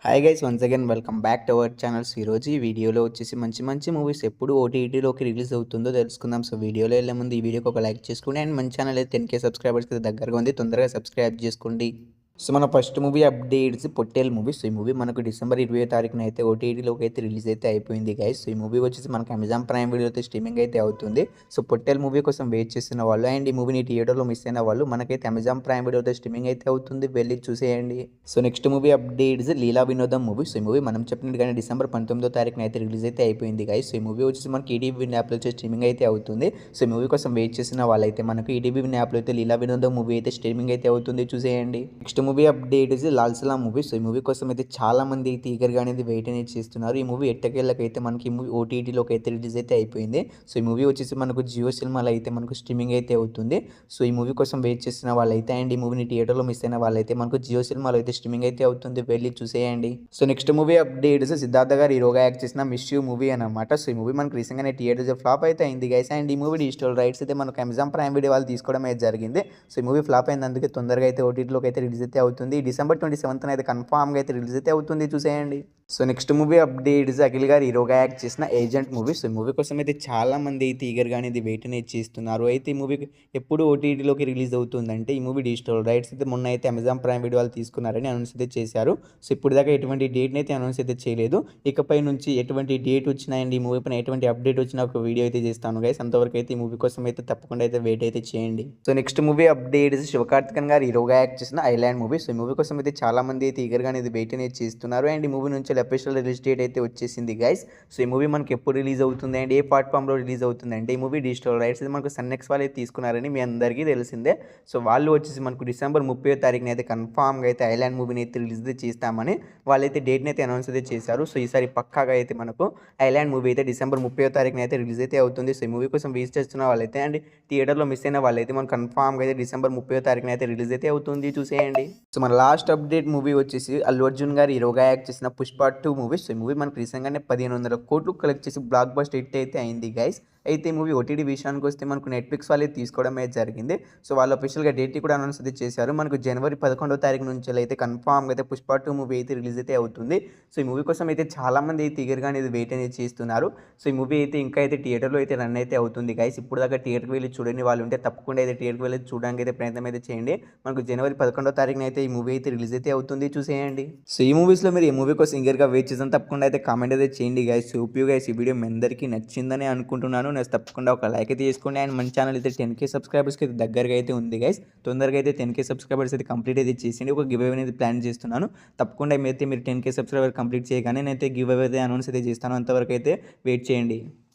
Hi guys, once again welcome back to our channels. ఈరోజు ఈ వీడియోలో వచ్చేసి మంచి మంచి మూవీస్ ఎప్పుడు ఓటీటీలోకి రిలీజ్ అవుతుందో తెలుసుకుందాం. సో వీడియోలో వెళ్ళే ముందు ఈ వీడియోకి ఒక లైక్ చేసుకోండి. అండ్ మన ఛానల్ అయితే 10K సబ్స్క్రైబర్స్కి దగ్గరగా ఉంది, తొందరగా సబ్స్క్రైబ్ చేసుకోండి. సో మన first movie updates Pottel movie. So ఈ మూవీ మనకు డిసెంబర్ 20వ తారీఖున అయితే ఓటీటీలోకి అయితే రిలీజ్ అయితే అయిపోయింది గైస్. సో ఈ మూవీ వచ్చేసి మనకు అమెజాన్ ప్రైమ్ వీడియో అయితే స్ట్రీమింగ్ అయితే అవుతుంది. సో పొట్టేల్ మూవీ కోసం వెయిట్ చేస్తున్న వాళ్ళు అండ్ ఈ మూవీని థియేటర్లో మిస్ అయిన వాళ్ళు మనకైతే అమెజాన్ ప్రైమ్ వీడియో అయితే స్ట్రీమింగ్ అయితే అవుతుంది, వెళ్ళి చూసేయండి. సో నెక్స్ట్ మూవీ అప్డేట్స్ లీలా వినోదం మూవీ. సో ఈ మూవీ మనం చెప్పినట్టుగానే డిసెంబర్ 19వ తారీఖున అయితే రిలీజ్ అయితే అయిపోయింది గైస్. సో ఈ మూవీ వచ్చేసి మనకి ఈటీవీ విన్ యాప్లో వచ్చి స్ట్రీమింగ్ అయితే అవుతుంది. సో ఈ మూవీ కోసం వెయిట్ చేసిన వాళ్ళైతే మనకు ఈటీవీ విన్ యాప్లో అయితే లీలా వినోదం మూవీ అయితే స్ట్రీమింగ్ అయితే అవుతుంది, చూసేయండి. నెక్స్ట్ మూవీ అప్డేట్ లాల్ సలాం మూవీ. సో ఈ మూవీ కోసం అయితే చాలా మంది అయితే ఈగర్గా అనేది వెయిట్ అనేది చేస్తున్నారు. ఈ మూవీ ఎట్టకేళ్ళకైతే మనకి ఈ మూవీ ఓటీటీలోకి అయితే రిలీజ్ అయితే అయిపోయింది. సో ఈ మూవీ వచ్చేసి మనకు జియో సినిమాలో అయితే మనకు స్ట్రీమింగ్ అయితే అవుతుంది. సో ఈ మూవీ కోసం వెయిట్ చేసిన వాళ్ళైతే అండ్ ఈ మూవీని థియేటర్లో మిస్ అయిన వాళ్ళైతే మనకు జియో సినిమాలో అయితే స్ట్రీమింగ్ అయితే అవుతుంది, వెళ్ళి చూసేయండి. So next movie updates Siddhartha గారు హీరోగా యాక్ట్ చేసిన మిస్ యూ మూవీ అనమాట. సో ఈ మూవీ మనకు రీసెంట్గానే థియేటర్స్ ఫ్లాప్ అయితే అయింది గైస్. అండ్ ఈ మూవీ డిజిటల్ రైట్స్ అయితే మనకు అమెజాన్ ప్రైమ్ వీడియో వాళ్ళు తీసుకోవడం అయితే జరిగింది. సో ఈ మూవీ ఫ్లాప్ అయింది, అందుకే తొందరగా అయితే ఓటీటీలోకి అయితే రిలీజ్ అయితే అవుతుంది. డిసెంబర్ 27న అయితే కన్ఫామ్గా అయితే రిలీజ్ అయితే అవుతుంది, చూసేయండి. So next movie updates Akhil గారు హీరోగా యాక్ట్ చేసిన ఏజెంట్ మూవీ. సో ఈ మూవీ కోసం అయితే చాలా మంది అయితే ఈగర్గా అనేది వెయిట్ అనేది చేస్తున్నారు. అయితే ఈ మూవీ ఎప్పుడు ఓటీటీలోకి రిలీజ్ అవుతుందంటే ఈ మూవీ డిజిటల్ రైట్స్ అయితే మొన్న అయితే అమెజాన్ ప్రైమ్ వీడియో వాళ్ళు తీసుకున్నారని అనౌన్స్ అయితే చేశారు. సో ఇప్పుడు దాకా ఎటువంటి డేట్ని అయితే అనౌన్స్ అయితే చేయలేదు. ఇకపై నుంచి ఎటువంటి డేట్ వచ్చినా అండ్ ఈ మూవీ పైన ఎటువంటి అప్డేట్ వచ్చినా ఒక వీడియో అయితే చేస్తాను గైస్. అంతవరకు అయితే ఈ మూవీ కోసం అయితే తప్పకుండా అయితే వెయిట్ అయితే చేయండి. So next movie updates Sivakarthikeyan గారు హీరోగా యాక్ట్ చేసిన ఐలాండ్ మూవీ. సో ఈ మూవీ కోసం అయితే చాలా మంది అయితే ఈగర్గా అనేది వెయిట్ అనేది చేస్తున్నారు. అండ్ ఈ మూవీ నుంచి అఫీషియల్ రిలీజ్ డేట్ అయితే వచ్చేసింది గైస్. సో ఈ మూవీ మనకి ఎప్పుడు రిలీజ్ అవుతుంది అండ్ ఏ ప్లాట్ఫామ్లో రిలీజ్ అవుతుంది అంటే ఈ మూవీ డిజిటల్ రైట్స్ అయితే మనకు సన్నెక్స్ వాళ్ళు అయితే తీసుకున్నారని మీ అందరికీ తెలిసిందే. సో వాళ్ళు వచ్చేసి మనకు డిసెంబర్ 30వ తారీఖున అయితే కన్ఫామ్గా అయితే ఐలాండ్ మూవీని అయితే రిలీజ్ అయితే చేస్తామని వాళ్ళైతే డేట్ని అయితే అనౌన్స్ అయితే చేశారు. సో ఈసారి పక్కాగా అయితే మనకు ఐలాండ్ మూవీ అయితే డిసెంబర్ 30వ తారీఖున అయితే రిలీజ్ అయితే అవుతుంది. సో ఈ మూవీ కోసం వెయిట్ చేస్తున్న వాళ్ళైతే అండ్ థియేటర్లో మిస్ అయిన వాళ్ళైతే మనకు కన్ఫామ్గా అయితే డిసెంబర్ 30వ తారీఖున అయితే రిలీజ్ అయితే అవుతుంది, చూసేయండి. సో మన లాస్ట్ అప్డేట్ మూవీ వచ్చేసి అల్లు అర్జున్ గారు హీరోగా యాక్ట్ చేసిన పుష్ప 2 మూవీ. సో ఈ మూవీ మనకు రీసెంట్గానే 1500 కోట్లు కలెక్ట్ చేసి బ్లాక్ బస్టర్ హిట్ అయితే అయింది గైస్. అయితే ఈ మూవీ ఓటీటీ విషయానికి వస్తే మనకు నెట్ఫ్లిక్స్ వాళ్ళే తీసుకోవడం అయితే జరిగింది. సో వాళ్ళు అఫీషియల్గా డేట్ కూడా అనౌన్స్ అయితే చేశారు. మనకు జనవరి 11వ తారీఖు నుంచి అయితే కన్ఫామ్గా అయితే పుష్ప 2 మూవీ అయితే రిలీజ్ అయితే అవుతుంది. సో ఈ మూవీ కోసం అయితే చాలామంది అయితే ఈగర్గా అనేది వెయిట్ అనేది చేస్తున్నారు. సో ఈ మూవీ అయితే ఇంకా అయితే థియేటర్లో అయితే రన్ అయితే అవుతుంది గైస్. ఇప్పుడు దాకా థియేటర్కి వెళ్ళి చూడని వాళ్ళు ఉంటే తప్పకుండా అయితే థియేటర్కి వెళ్ళి చూడడానికి అయితే ప్రయత్నం అయితే చేయండి. మనకు జనవరి 11వ తారీఖున అయితే ఈ మూవీ అయితే రిలీజ్ అయితే అవుతుంది, చూసేయండి. సో ఈ మూవీస్లో మీరు ఈ మూవీ కోసం ఈగర్గా వెయిట్ చేద్దాం, తప్పకుండా అయితే కామెంట్ అయితే చేయండి గైస్. హోప్ యూ గైస్ ఈ వీడియో మీ అందరికీ నచ్చిందని అనుకుంటున్నాను. నేను తప్పకుండా ఒక లైక్ అయితే చేసుకోండి. అండ్ మన ఛానల్ అయితే 10K సబ్స్క్రైబర్స్కి అయితే దగ్గరగా అయితే ఉంది గైస్. తొందరగా అయితే 10K సబ్స్క్రైబర్స్ అయితే కంప్లీట్ అయితే చేసేయండి. ఒక గివ్ అవే అనేది ప్లాన్ చేస్తున్నాను. తప్పకుండా మీరు 10K సబ్స్క్రైబర్ కంప్లీట్ చేయగానే నేనైతే గివ్ అవే అయితే అనౌన్స్ అయితే చేస్తాను. అంతవరకు అయితే వెయిట్ చేయండి.